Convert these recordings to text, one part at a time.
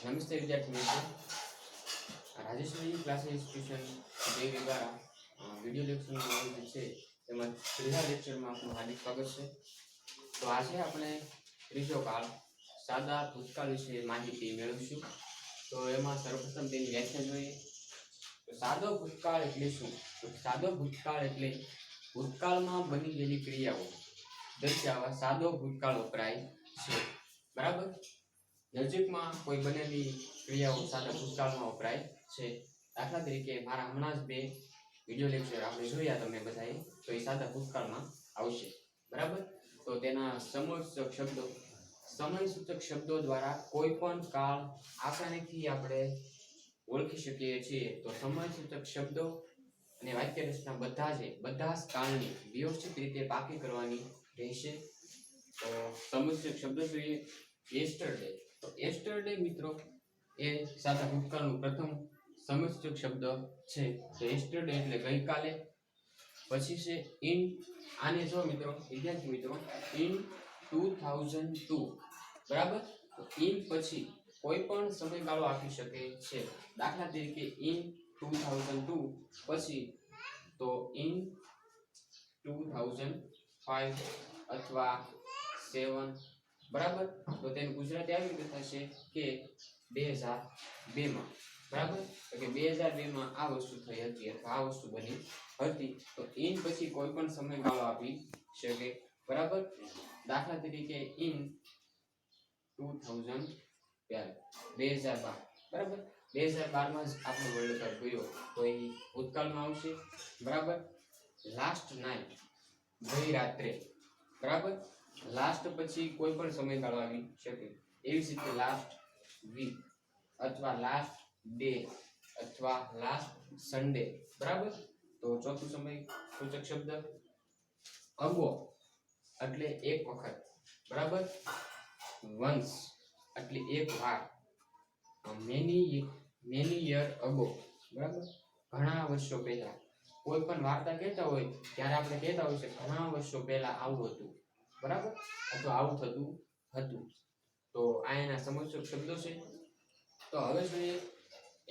નમસ્તે વિદ્યાર્થી મિત્રો, રાજેશ્વરી ક્લાસ ઇન્સ્ટિટ્યુશન દેવી દ્વારા વિડીયો લેક્ચરનું આયોજન છે તેમાં ત્રીજા લેક્ચરમાં આપનું હાર્દિક સ્વાગત છે। તો આજે આપણે ત્રીજો કાળ સાદા ભૂતકાળ વિશે માહિતી મેળવીશું। તો એમાં સર્વપ્રથમ તેની વ્યાખ્યા જોઈએ તો સાદો ભૂતકાળ એટલે શું? તો સાદો ભૂતકાળ એટલે ભૂતકાળમાં બની ગયેલી ક્રિયાઓ દર્શાવવા સાદો ભૂતકાળ વપરાય છે, બરાબર। નજીકમાં કોઈ બનેલી ક્રિયાઓ સાદા ભૂતકાળમાં વપરાય છે। દાખલા તરીકે મારા હમણાં જ બે વિડીયો લેક્ચર આપણે જોયા તમે બધાએ, તો એ સાદા ભૂતકાળમાં આવશે, બરાબર। તો તેના સમયસૂચક શબ્દો દ્વારા કોઈ પણ કાળ આસાનીથી આપણે ઓળખી શકીએ છીએ। તો સમયસૂચક શબ્દો અને વાક્ય રચના બધા જ કાળની વ્યવસ્થિત રીતે પાકી કરવાની રહેશે। તો સમયસૂચક શબ્દો જોઈએ। yesterday, તો yesterday મિત્રો એ સાદા ભૂતકાળનું પ્રથમ સમયસૂચક શબ્દ છે। તો yesterday એટલે ગઈકાલે। પછી છે in, આને જો મિત્રો વિદ્યાર્થી મિત્રો in 2002, બરાબર। તો in પછી કોઈ પણ સમયગાળો આપી શકે છે। દાખલા તરીકે in 2002 પછી તો in 2005 અથવા 7, બરાબર। તો તેનું ગુજરાતી આવી રીતે થશે કે 2002 માં, બરાબર। તો કે 2002 માં આ વસ્તુ થઈ હતી અથવા આ વસ્તુ બની હતી। તો in પછી કોઈ પણ સમયગાળો આપી શકે, બરાબર। દાખલા તરીકે in 2012, બરાબર। 2012 માં જ આપણો વર્લ્ડ કપ ગયો, તો એ ભૂતકાળમાં આવશે, બરાબર। લાસ્ટ નાઇટ, ગઈ રાત્રે, બરાબર। લાસ્ટ પછી કોઈ પણ સમયગાળો આવી શકે, એવી જ રીતે લાસ્ટ વીક અથવા લાસ્ટ ડે અથવા લાસ્ટ સન્ડે, બરાબર। તો ચોથું સમયસૂચક શબ્દ અગો એટલે એક વખત, બરાબર। વન્સ એટલે એક વાર। મેની યર અગો, બરાબર, ઘણા વર્ષો પહેલા। કોઈ પણ વાર્તા કહેતા હોય ત્યારે આપણે કહેતા હોય છે ઘણા વર્ષો પહેલા આવું હતું, બરાબર, અથવા આવું થતું હતું। તો આ એના સમયસૂચક શબ્દો છે। તો હવે જોઈએ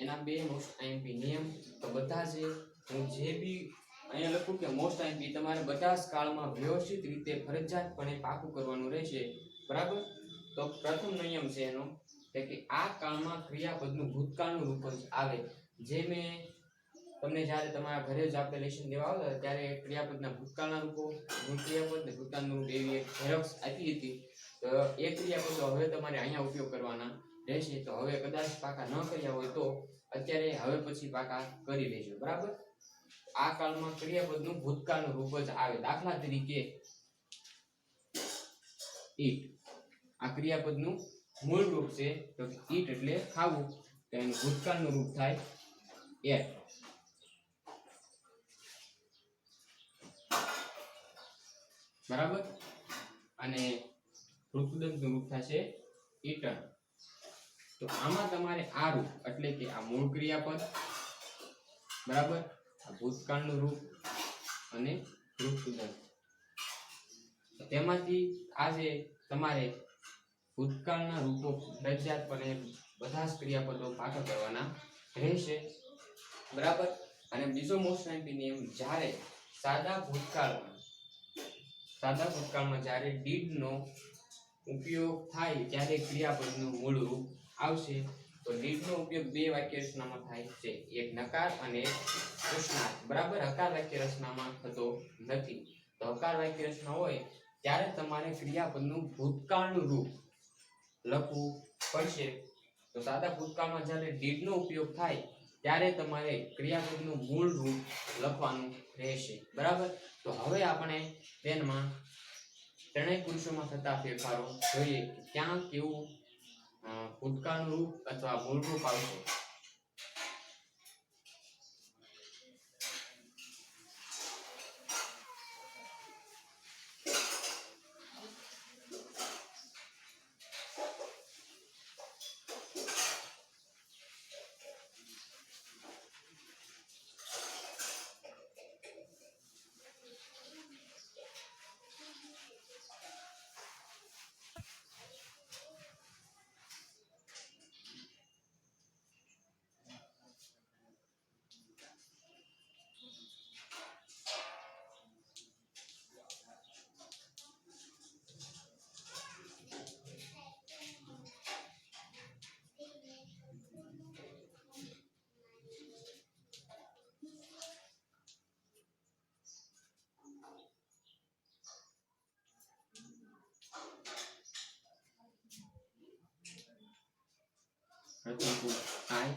એના બે મોસ્ટ આઈએમપી નિયમ। તો બધા જે હું જે બી અહીંયા લખું કે મોસ્ટ આઈએમપી તમારે બધા જ કાળમાં વ્યવસ્થિત રીતે ફરજિયાતપણે પાકું કરવાનું રહેશે, બરાબર। તો પ્રથમ નિયમ છે એનો કે આ કાળમાં ક્રિયાપદનું ભૂતકાળનું રૂપ જ આવે। જે મેં તમને જ્યારે તમારા ઘરે જ આપણે લેશન દેવા આવતા ત્યારે ક્રિયાપદના ભૂતકાળના રૂપો, મૂળ ક્રિયાપદ ને ભૂતકાળનું રૂપ એવી એક ઝેરોક્ષ આપી હતી। તો એ ક્રિયાપદો હવે તમારે અહીંયા ઉપયોગ કરવાના રહેશે। તો હવે કદાચ પાકા ન કર્યા હોય તો અત્યારે હવે પછી પાકા કરી લેજો, બરાબર। આ કાળમાં ક્રિયાપદનું ભૂતકાળનું રૂપ જ આવે। દાખલા તરીકે eat, આ ક્રિયાપદનું મૂળ રૂપ છે। તો eat એટલે ખાવું, તો એનું ભૂતકાળનું રૂપ થાય ate, બરાબર। અને વૃદ્ધનું રૂપ થશે eaten। તો આમાં તમારે આ રૂપ એટલે કે આ મૂળ ક્રિયાપદ, બરાબર, આ ભૂતકાળનું રૂપ અને વૃદ્ધનું, તેમાંથી આજે તમારે ભૂતકાળના રૂપો ફરજિયાતપણે બધા જ ક્રિયાપદો પાકા કરવાના રહેશે, બરાબર। અને બીજો મોસ્ટ આઈએમપી નિયમ, જ્યારે સાદા ભૂતકાળમાં જ્યારે did નો ઉપયોગ થાય ત્યારે ક્રિયાપદનું મૂળ રૂપ આવશે। તો did નો ઉપયોગ બે વાક્ય રચનામાં થાય છે, એક નકાર અને એક પ્રશ્નાર્થ, બરાબર। હકાર વાક્ય રચનામાં થતો નથી। તો હકાર વાક્ય રચના હોય ત્યારે તમારે ક્રિયાપદનું ભૂતકાળનું રૂપ લખવું પડશે। તો સાદા ભૂતકાળમાં જ્યારે did નો ઉપયોગ થાય ત્યારે તમારે ક્રિયાપદનું મૂળ રૂપ લખવાનું રહેશે, બરાબર। તો હવે આપણે તેમાં ત્રણેય પુરુષોમાં થતા ફેરફારો જોઈએ કે ક્યાં કેવું ભૂતકાળનું રૂપ અથવા મૂળ રૂપ આવશે। પ્રથમ પુરુષ આઈ,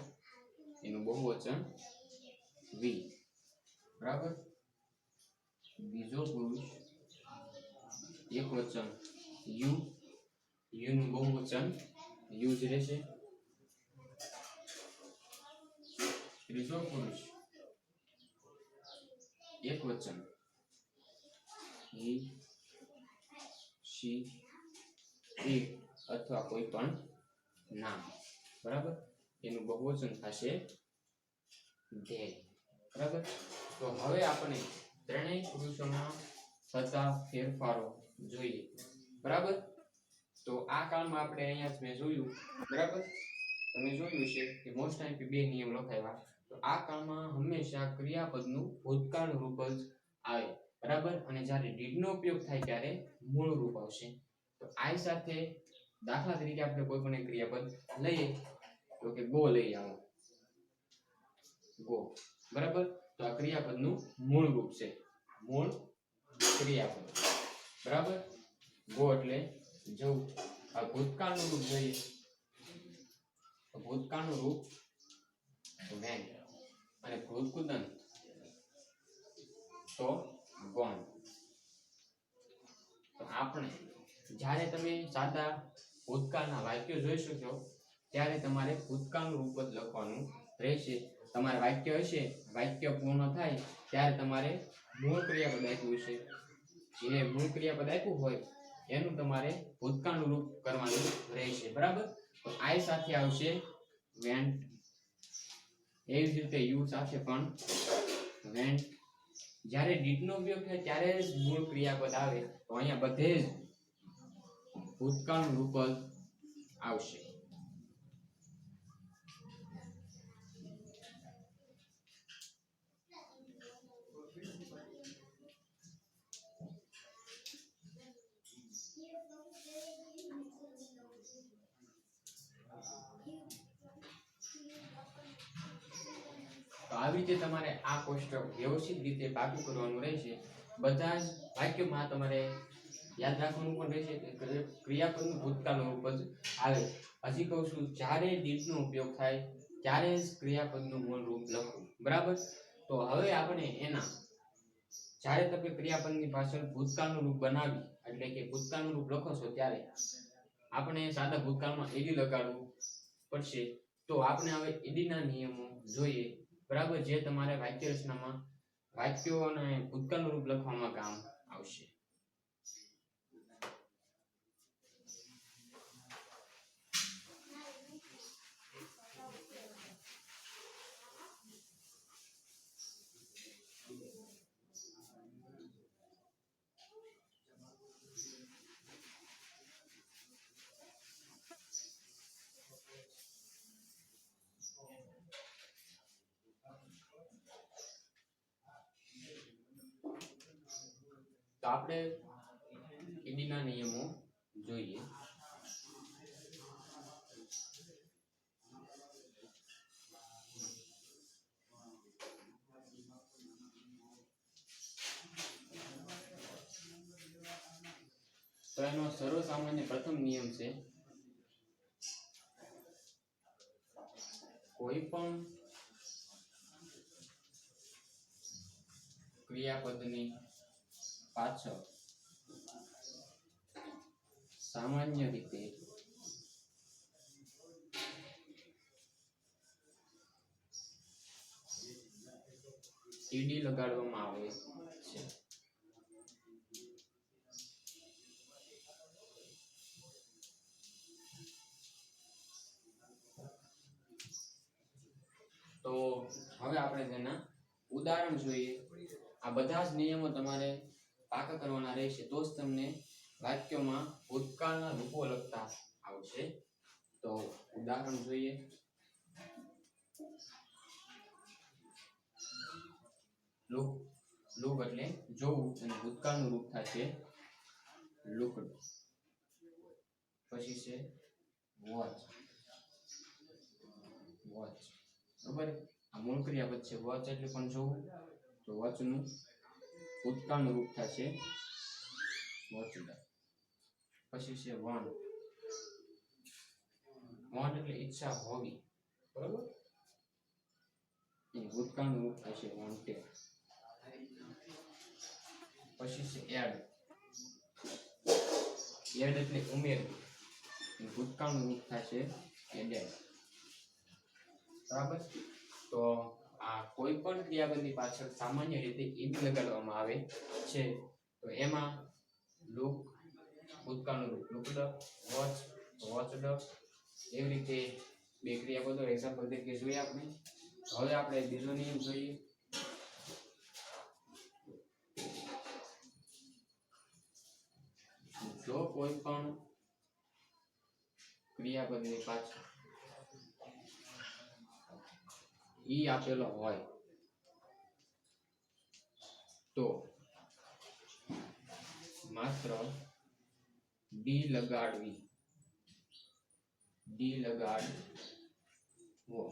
એનું બહુવચન વી, બરાબર. બીજો પુરુષ એકવચન યુ, યુનું બહુવચન યુ જ રહેશે. ત્રીજો પુરુષ એકવચન હી, શી, ઇટ અથવા કોઈ પણ નામ, બરાબર. એનું બહુવચન થશે ધે, બરાબર. તો હવે આપણે ત્રણેય પુરુષોમાં થતા ફેરફારો જોઈએ, બરાબર. તો આ કાળમાં આપણે અહીંયા મેં જોયું, બરાબર. તમે જોયું છે કે મોસ્ટ ટાઈમ બે નિયમ લખાવ્યા. તો આ કાળમાં હંમેશા ક્રિયાપદનું ભૂતકાળ રૂપ જ આવે, બરાબર. અને જ્યારે ડીડ નો ઉપયોગ થાય ત્યારે મૂળ રૂપ આવશે. તો આ સાથે દાખલા તરીકે આપણે કોઈ પણ એક ક્રિયાપદ લઈએ, તો કે ગો લઈ આવો, ગો, બરાબર. તો આ ક્રિયાપદનું મૂળ રૂપ છે, મૂળ ક્રિયાપદ, બરાબર. ગો એટલે જવું. આ ભૂતકાળનું રૂપ જોઈએ, ભૂતકાળનું રૂપ વેન્ટ, અને ભૂતકૃદંત તો ગોન. તો આપણે જ્યારે તમે સાદા ભૂતકાળના વાક્યો જોઈ શકો ત્યારે તમારે ભૂતકાળનું રૂપ જ લખવાનું રહેશે. તમારે વાક્ય હશે, વાક્ય પૂર્ણ થાય ત્યારે તમારે મૂળ ક્રિયાપદ આપ્યું છે, જે મૂળ ક્રિયાપદ આપ્યું હોય એનું તમારે ભૂતકાળનું રૂપ કરવાનું રહેશે, બરાબર. તો આઈ સાથે આવશે વેન્ટ, એવી જ રીતે યુ સાથે પણ વેન્ટ. જ્યારે ડીડ નો ઉપયોગ થાય ત્યારે જ મૂળ ક્રિયાપદ આવે. તો અહીંયા બધે જ ભૂતકાળનું રૂપ જ આવશે. તો આવી રીતે તમારે આ કોષ્ટક વ્યવસ્થિત રીતે પાકું કરવાનું રહેશે. બધા જ વાક્યોમાં તમારે યાદ રાખવાનું પણ રહેશે કે ક્રિયાપદનું ભૂતકાળનું રૂપ જ આવે. હજી કહું છું, જ્યારે ડીડનો ઉપયોગ થાય ત્યારે જ ક્રિયાપદનું મૂળ રૂપ લખવું, બરાબર. તો હવે આપણે એના જ્યારે તમે ક્રિયાપદની પાછળ ભૂતકાળનું રૂપ બનાવી, એટલે કે ભૂતકાળનું રૂપ લખો છો ત્યારે આપણે સાદા ભૂતકાળમાં એડી લગાડવું પડશે. તો આપણે હવે એડીના નિયમો જોઈએ, બરાબર, જે તમારે વાક્ય રચનામાં વાક્યો અને ભૂતકાળનું રૂપ લખવામાં કામ આવશે. તો આપણે એડીના નિયમો જોઈએ. તો એનો સર્વસામાન્ય પ્રથમ નિયમ છે, કોઈ પણ ક્રિયાપદની પાછળ સામાન્ય રીતે ઈડી લગાડવામાં આવે છે. તો હવે આપણે તેના ઉદાહરણ જોઈએ. આ બધા જ નિયમો તમારે પાકા કરવાના રહેશે, તો જ તમને વાક્યોમાં ભૂતકાળના રૂપો લખતા આવશે. તો ઉદાહરણ જોઈએ. લુક, લુક એટલે જોવું, અને ભૂતકાળનું રૂપ થશે લુકડ. પછી છે વોચ, વોચ, બરાબર. આ મૂળ ક્રિયાપદ છે, વોચ એટલે પણ જોવું, તો વોચનું ભૂતકાળનું રૂપ થશે વોચડ. પછી છે વન, વોન્ટ એટલે ઈચ્છા હોવી, બરોબર. એ ભૂતકાળનું રૂપ થાય છે વોન્ટેડ. પછી છે એડ. એડ એટલે ઉમેરવું. ભૂતકાળનું રૂપ થાય છે એડેડ, બરાબર. તો આ કોઈ પણ ક્રિયાપદની પાછળ સામાન્ય રીતે ઈડ લગાડવામાં આવે છે. તો એમાં લુક ભૂતકાળનું રૂપ લુકડ, વોચ વોચડ, એવી રીતે બે ક્રિયાપદો એક્ઝામ્પલ તરીકે જોઈએ આપણે. હવે આપણે બીજો નિયમ જોઈએ. જો કોઈ પણ ક્રિયાપદની પાછળ ઈ આપેલો હોય તો માત્ર ડી લગાડવી, ડી લગાડવો.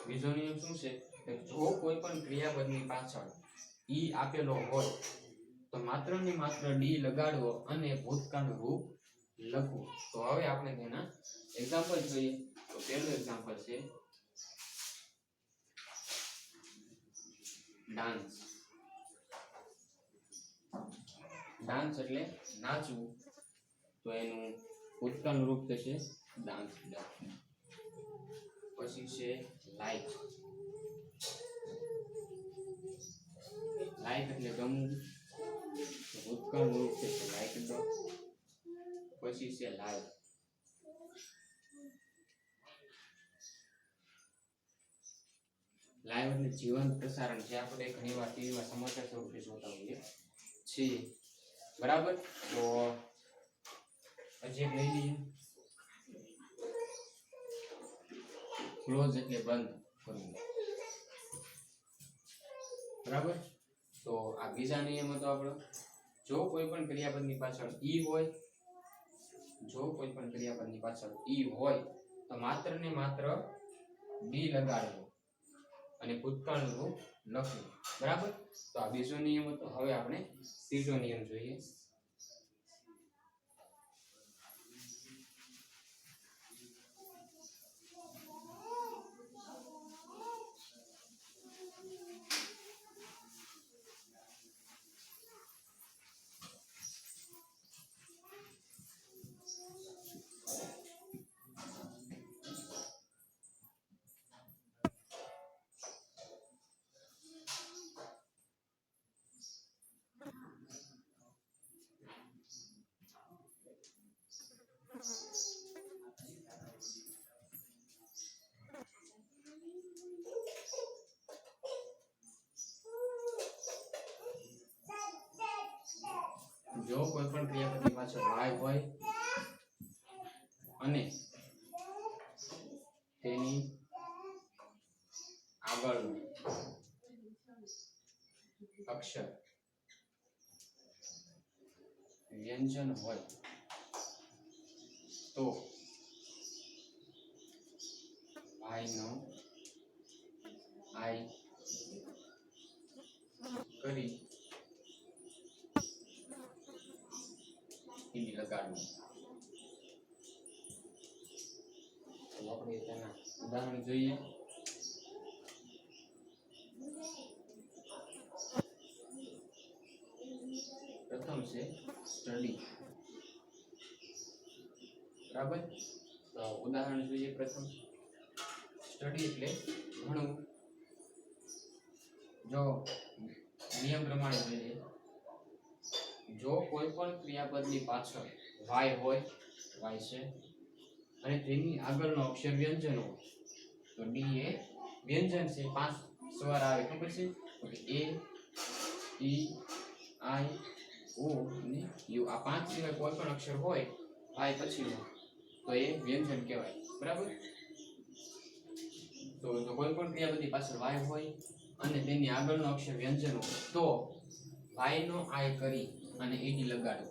બીજો નિયમ શું છે કે જો કોઈ પણ ક્રિયાપદની પાછળ ઈ આપેલો હોય તો માત્ર ને માત્ર ડી લગાડવો અને ભૂતકાળનું રૂપ લખવું. તો હવે આપણે તેના એક્ઝામ્પલ જોઈએ. તો પહેલું એક્ઝામ્પલ છે ડાન્સ. ડાન્સ એટલે નાચવું, તો એનું ભૂતકાળનું રૂપ થશે ડાન્સ. પછી છે લાઈક. લાઈક એટલે ગમવું, ભૂતકાળનું રૂપ થશે લાઈકડ. પછી છે લાઈવ. લાઈવ એટલે જીવંત પ્રસારણ, જે આપણે ઘણીવાર ટીવીમાં સમાચાર સ્વરૂપે જોતા હોઈએ છીએ, બરાબર. તો હજી એક લઈ લઈએ. ક્લોઝ એટલે બંધ કરવું, બરાબર. તો આ બીજા નિયમ હતો આપણો. જો કોઈ પણ ક્રિયાપદની પાછળ ઈ હોય, જો કોઈ પણ ક્રિયાપદની પાછળ ઈ હોય તો માત્ર ને માત્ર ડી લગાડવો અને ભૂતકાળનું રૂપ લખવું, બરાબર. તો આ બીજો નિયમ હતો. હવે આપણે ત્રીજો નિયમ જોઈએ. જો કોઈ પણ ક્રિયાપદની પાછળ વાય હોય અને તેની આગળનું અક્ષર વ્યંજન હોય તો વાય નો આઈ કરી ઈ લગાડવું. તો આપણે તેના ઉદાહરણ જોઈએ. પ્રથમ છે સ્ટડી, બરાબર. તો ઉદાહરણ જોઈએ. પ્રથમ સ્ટડી એટલે ભણવું. જો નિયમ પ્રમાણે જોઈએ, જો કોઈ પણ ક્રિયાપદની પાછળ વાય હોય, વાય છે, અને તેની આગળનો અક્ષર વ્યંજન હોય તો ડી એ વ્યંજન છે. 5 સ્વર આવે, ખબર છે? એ, ઈ, આઈ, ઓ અને યુ. આ 5 સિવાય કોઈ પણ અક્ષર હોય વાય પછીનો તો એ વ્યંજન કહેવાય, બરાબર. તો જો કોઈ પણ ક્રિયાપદની પાછળ વાય હોય અને તેની આગળનો અક્ષર વ્યંજન હોય તો વાય નો આઈ કરી અને ઈડી લગાડો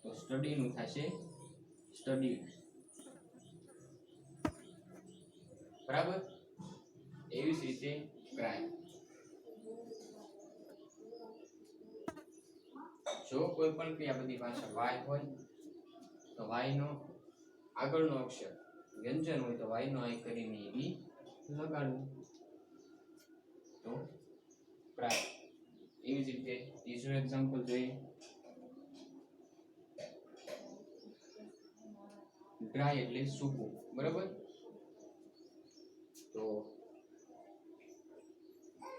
તો સ્ટડી નું થશે સ્ટડી. બરાબર. એવી જ રીતે ક્રાય. જો કોઈ પણ ક્રિયાપદની પાછળ વાય હોય તો વાય નો આગળનો અક્ષર વ્યંજન હોય તો વાય નો આય કરીને ઈ લગાડવું તો ક્રાય. એવી જ રીતે ત્રીજું એક્ઝામ્પલ જોઈએ. ડ્રાય એટલે સૂકું, બરાબર. તો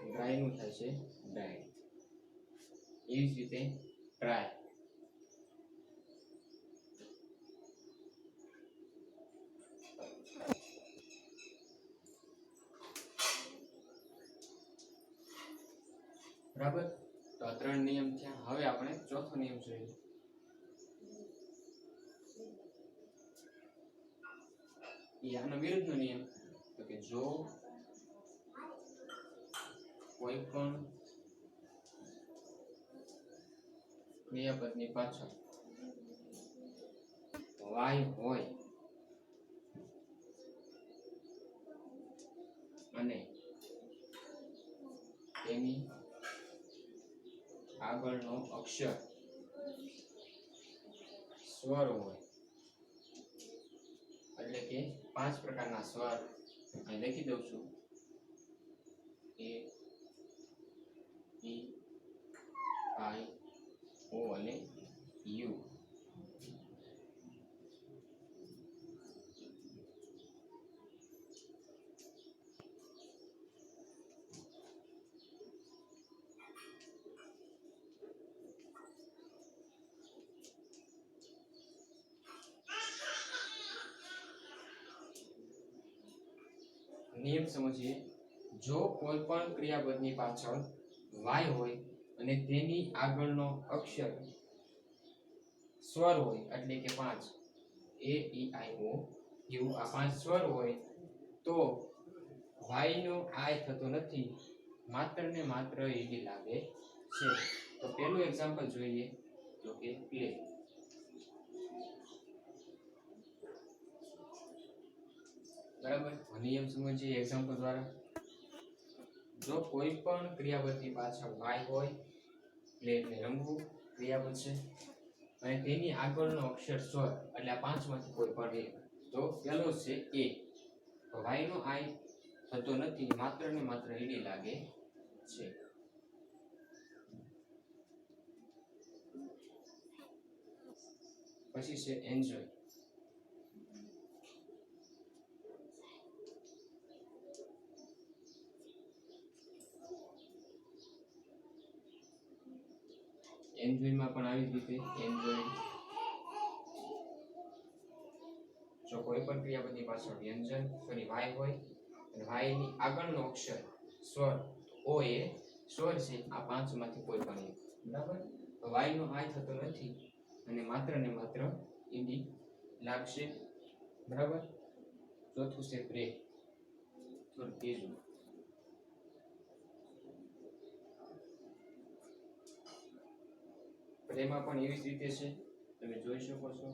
ડ્રાય નું થાય છે ડ્રાય. એવી જ રીતે ટ્રાય. બરાબર. તો આ ત્રણ નિયમ થયા. હવે આપણે ચોથો નિયમ જોઈએ. આનો વિરુદ્ધનો નિયમ તો કે જો કોઈ પણ ક્રિયાપદની પાછળ વાય હોય અને તેની આગળનો અક્ષર સ્વર હોય, એટલે કે 5 પ્રકારના સ્વર અહીં લખી દઉં છું. એ, ઈ, આઈ, ઓ અને યુ. નિયમ સમજીએ. જો કોઈ પણ ક્રિયાપદની પાછળ વાય હોય અને તેની આગળનો અક્ષર સ્વર હોય, એટલે કે 5 એ, ઈ, આઈ, ઓ, યુ, આ 5 સ્વર હોય તો વાય નો આય થતો નથી, માત્ર ને માત્ર ઈડી લાગે છે. તો પહેલું એક્ઝામ્પલ જોઈએ તો કે પ્લે. બરાબર. નિયમ સમજીએ એક્ઝામ્પલ દ્વારા. જો કોઈ પણ ક્રિયાપદની પાછળ વાય હોય, પ્લે એટલે રમવું ક્રિયાપદ છે, અને તેની આગળનો અક્ષર સ્વર એટલે આ 5 માંથી કોઈ પણ એક, તો પહેલો છે એ. તો વાય નો આય થતો નથી, માત્ર ને માત્ર ઈડી લાગે છે. પછી છે એન્જોય. એન્જોયમાં પણ આવી જ રીતે એન્જોય. જો કોઈ પણ ક્રિયાપદની પાછળ વ્યંજન સોરી વાય હોય અને વાય ની આગળનો અક્ષર સ્વર ઓ એ સ્વર છે, આ 5 માંથી કોઈ પણ એક. બરાબર. તો વાય નો આય થતો નથી અને માત્ર ને માત્ર ઈડી લાગશે. બરાબર. ચોથું છે પ્રે. ત્રીજું પ્રેમાં પણ એવી જ રીતે છે, તમે જોઈ શકો છો.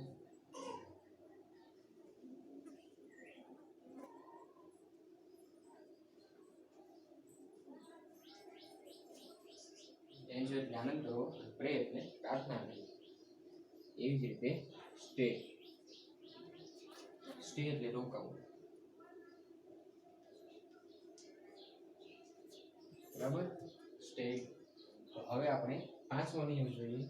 એન્જોય એટલે આનંદ કરો, પ્રે એટલે પ્રાર્થના કરવી. એવી જ રીતે સ્ટે. સ્ટે એટલે રોકાવું. બરાબર. સ્ટે. તો હવે આપણે 5મો નિયમ જોઈએ.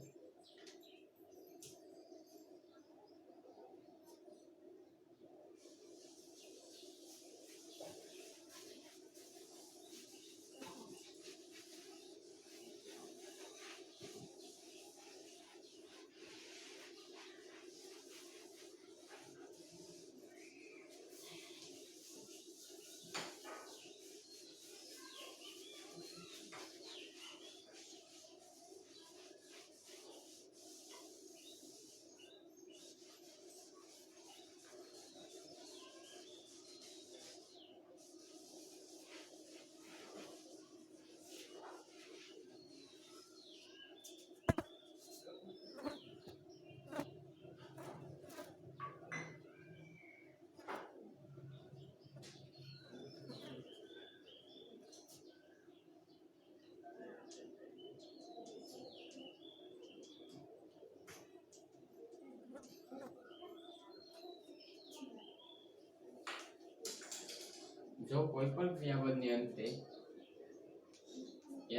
જો કોઈ પણ ક્રિયાપદની અંતે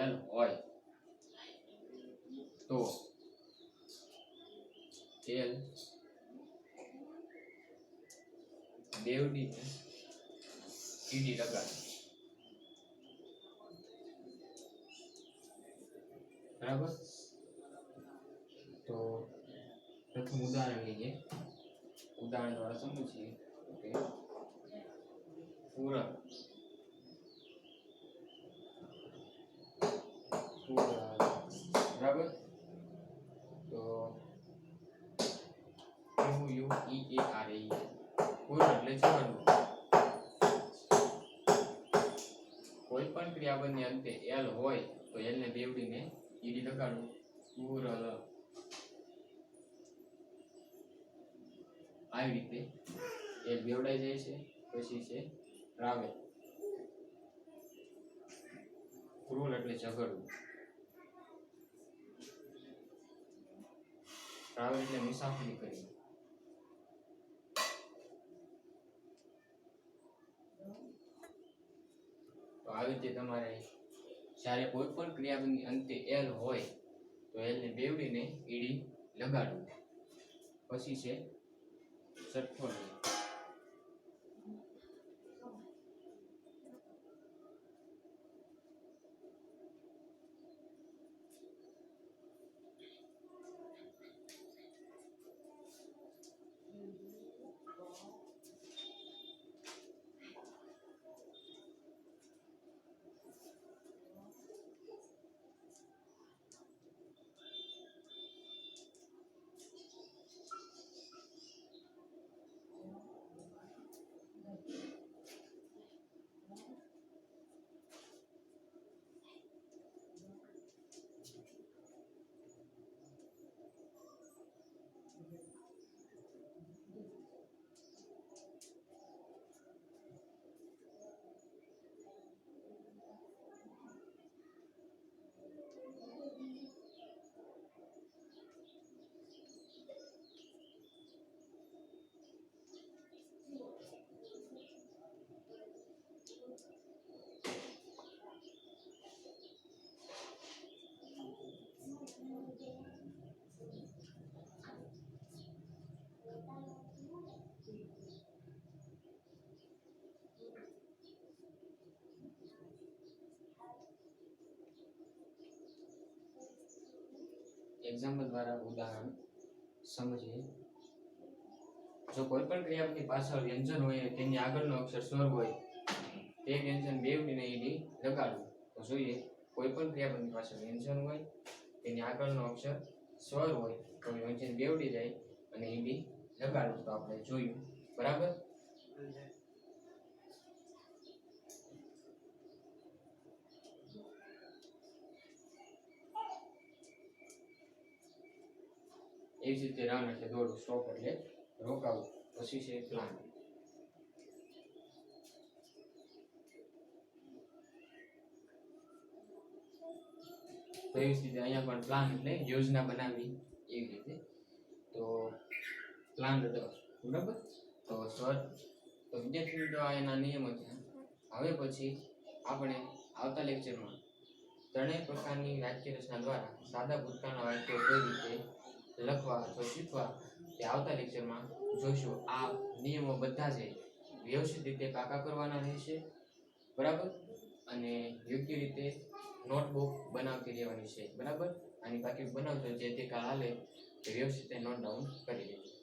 એલ હોય તો એલ બેવડીને ઈડી લગાડે, બરાબર. તો પ્રથમ ઉદાહરણ લઈએ. ઉદાહરણ દ્વારા સમજીએ કે પૂરક બરાબર. તો QUEARE પૂરક એટલે છગડવું. કોઈ પણ ક્રિયાપદની અંતે એલ હોય તો એલ ને બેવડીને ઈડી લગાડવું. પૂરલ આવી રીતે એલ બેવડાઈ જાય છે, પછી છે ટ્રાવેલ. ક્રૂર એટલે ઝઘડવું. ટ્રાવેલ એટલે મુસાફરી કરવી. તો આવી રીતે તમારે જ્યારે કોઈ પણ ક્રિયાપદની અંતે એલ હોય તો એલ ને બેવડીને ઈડી લગાડવું. પછી છે છઠ્ઠો નિયમ. એક્ઝામ્પલ દ્વારા ઉદાહરણ સમજીએ. જો કોઈ પણ ક્રિયાપદની પાછળ વ્યંજન હોય તેની આગળનો અક્ષર સ્વર હોય તે વ્યંજન બેવડીને ઈડી લગાડવું. તો જોઈએ કોઈ પણ ક્રિયાપદની પાછળ વ્યંજન હોય તેની આગળનો અક્ષર સ્વર હોય તો વ્યંજન બેવડી જાય અને ઈડી લગાડવું. તો આપણે જોયું, બરાબર. એવી જ રીતે રન એટલે દોડવું, સ્ટોપ એટલે રોકાવું. પછી છે પ્લાન. તો એવી જ રીતે અહીંયા પણ પ્લાન એટલે યોજના બનાવવી, એવી રીતે. તો પ્લાન બરાબર. તો સર તો વિદ્યાર્થી મિત્રો આ એના નિયમો છે. હવે પછી આપણે આવતા લેક્ચરમાં ત્રણેય પ્રકારની વાક્ય રચના દ્વારા સાદા ભૂતકાળના વાક્યો કઈ રીતે લખવા અથવા શીખવા તે આવતા લેક્ચરમાં જોઈશું. આ નિયમો બધા છે વ્યવસ્થિત રીતે પાકા કરવાના રહેશે, બરાબર. અને યોગ્ય રીતે નોટબુક બનાવતી રહેવાની છે, બરાબર. આની પાકી બનાવજો જેથી કાલ હાલે વ્યવસ્થિત નોટ ડાઉન કરી લેજો.